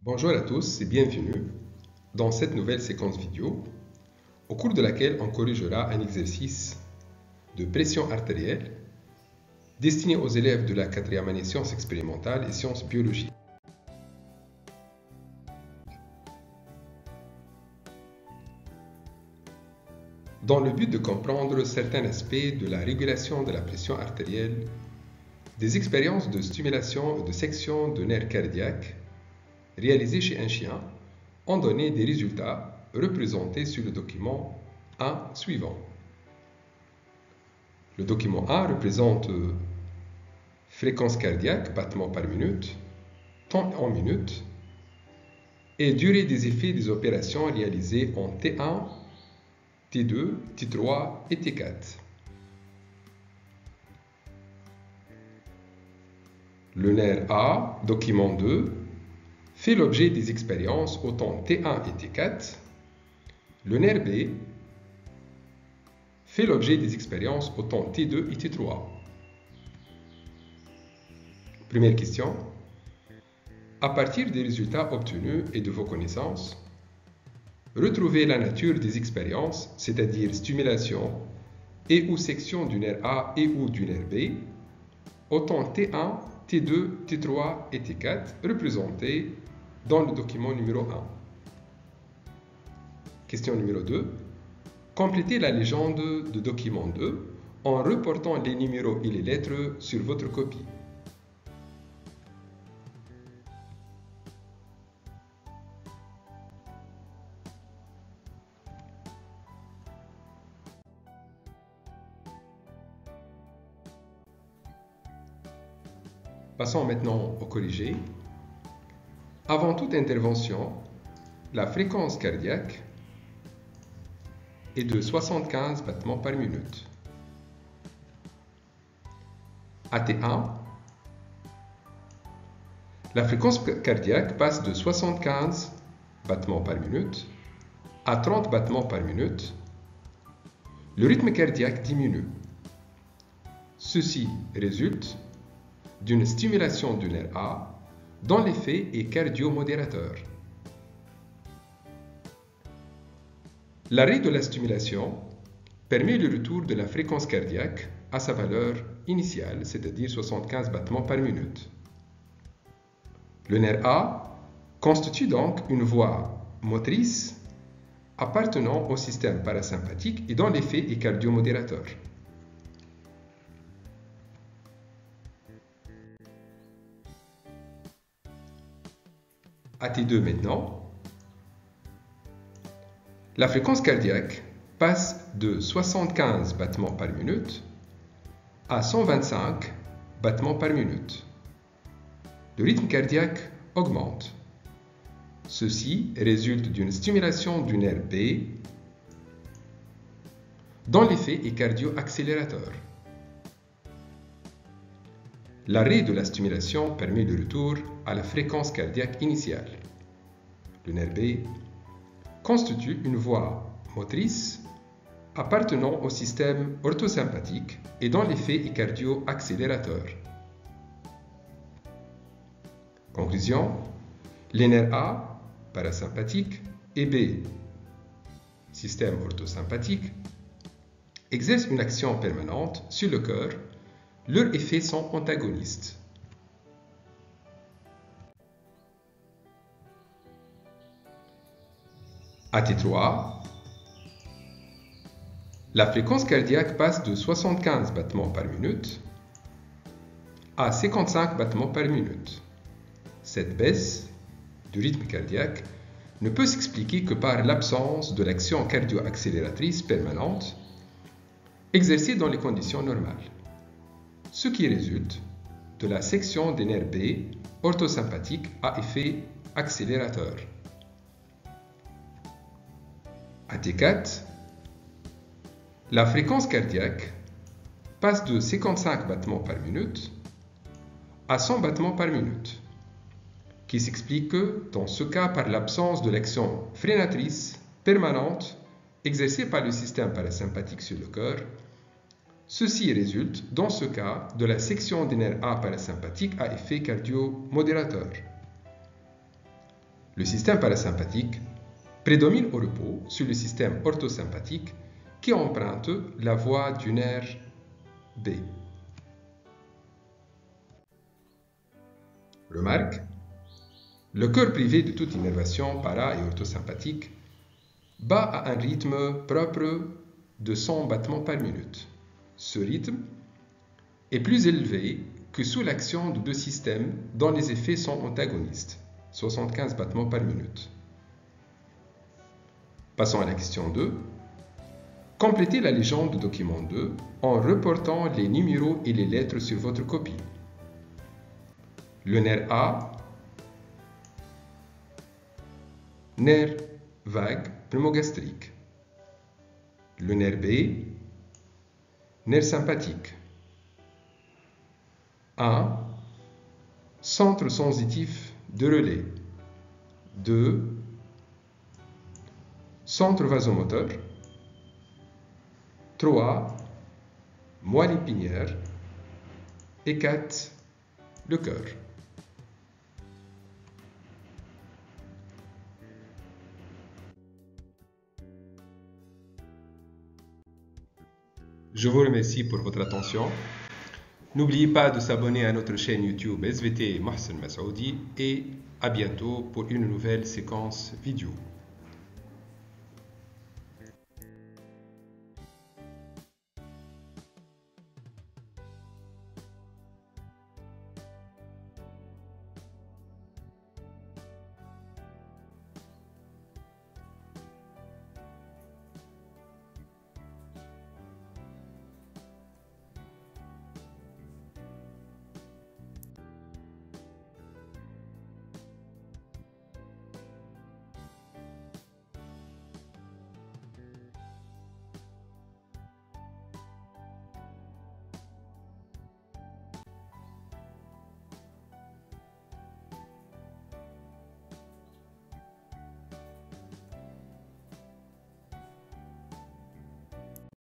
Bonjour à tous et bienvenue dans cette nouvelle séquence vidéo au cours de laquelle on corrigera un exercice de pression artérielle destiné aux élèves de la 4e année sciences expérimentales et sciences biologiques. Dans le but de comprendre certains aspects de la régulation de la pression artérielle, des expériences de stimulation et de section de nerfs cardiaques réalisées chez un chien ont donné des résultats représentés sur le document 1 suivant. Le document 1 représente fréquence cardiaque, battements par minute, temps en minutes et durée des effets des opérations réalisées en T1, T2, T3 et T4. Le nerf A, document 2, fait l'objet des expériences au temps T1 et T4. Le nerf B fait l'objet des expériences au temps T2 et T3. Première question. À partir des résultats obtenus et de vos connaissances, retrouvez la nature des expériences, c'est-à-dire stimulation et ou section du nerf A et ou du nerf B, au temps T1, T2, T3 et T4 représentés dans le document numéro 1. Question numéro 2. Complétez la légende de document 2 en reportant les numéros et les lettres sur votre copie. Passons maintenant au corrigé. Avant toute intervention, la fréquence cardiaque est de 75 battements par minute. À T1, la fréquence cardiaque passe de 75 battements par minute à 30 battements par minute. Le rythme cardiaque diminue. Ceci résulte d'une stimulation du nerf A dont l'effet est cardio-modérateur. L'arrêt de la stimulation permet le retour de la fréquence cardiaque à sa valeur initiale, c'est-à-dire 75 battements par minute. Le nerf A constitue donc une voie motrice appartenant au système parasympathique et dont l'effet est cardio-modérateur. À T2 maintenant, la fréquence cardiaque passe de 75 battements par minute à 125 battements par minute. Le rythme cardiaque augmente. Ceci résulte d'une stimulation du nerf B dont l'effet est cardio-accélérateur. L'arrêt de la stimulation permet le retour à la fréquence cardiaque initiale. Le nerf B constitue une voie motrice appartenant au système orthosympathique et dont l'effet est cardio-accélérateur. Conclusion, les nerfs A, parasympathique, et B, système orthosympathique, exercent une action permanente sur le cœur. Leurs effets sont antagonistes. À T3, la fréquence cardiaque passe de 75 battements par minute à 55 battements par minute. Cette baisse du rythme cardiaque ne peut s'expliquer que par l'absence de l'action cardio-accélératrice permanente exercée dans les conditions normales, ce qui résulte de la section des nerfs B orthosympathiques à effet accélérateur. À T4, la fréquence cardiaque passe de 55 battements par minute à 100 battements par minute, qui s'explique dans ce cas par l'absence de l'action freinatrice permanente exercée par le système parasympathique sur le cœur. Ceci résulte, dans ce cas, de la section des nerfs A parasympathiques à effet cardio-modérateur. Le système parasympathique prédomine au repos sur le système orthosympathique qui emprunte la voie du nerf B. Remarque, le cœur privé de toute innervation para- et orthosympathique bat à un rythme propre de 100 battements par minute. Ce rythme est plus élevé que sous l'action de deux systèmes dont les effets sont antagonistes, 75 battements par minute. Passons à la question 2. Complétez la légende du document 2 en reportant les numéros et les lettres sur votre copie. Le nerf A, nerf vague pneumogastrique. Le nerf B, nerf sympathique. A, centre sensitif de relais. 2, centre vasomoteur. 3, moelle épinière. Et 4, le cœur. Je vous remercie pour votre attention. N'oubliez pas de s'abonner à notre chaîne YouTube SVT Mohsen Masoudi et à bientôt pour une nouvelle séquence vidéo.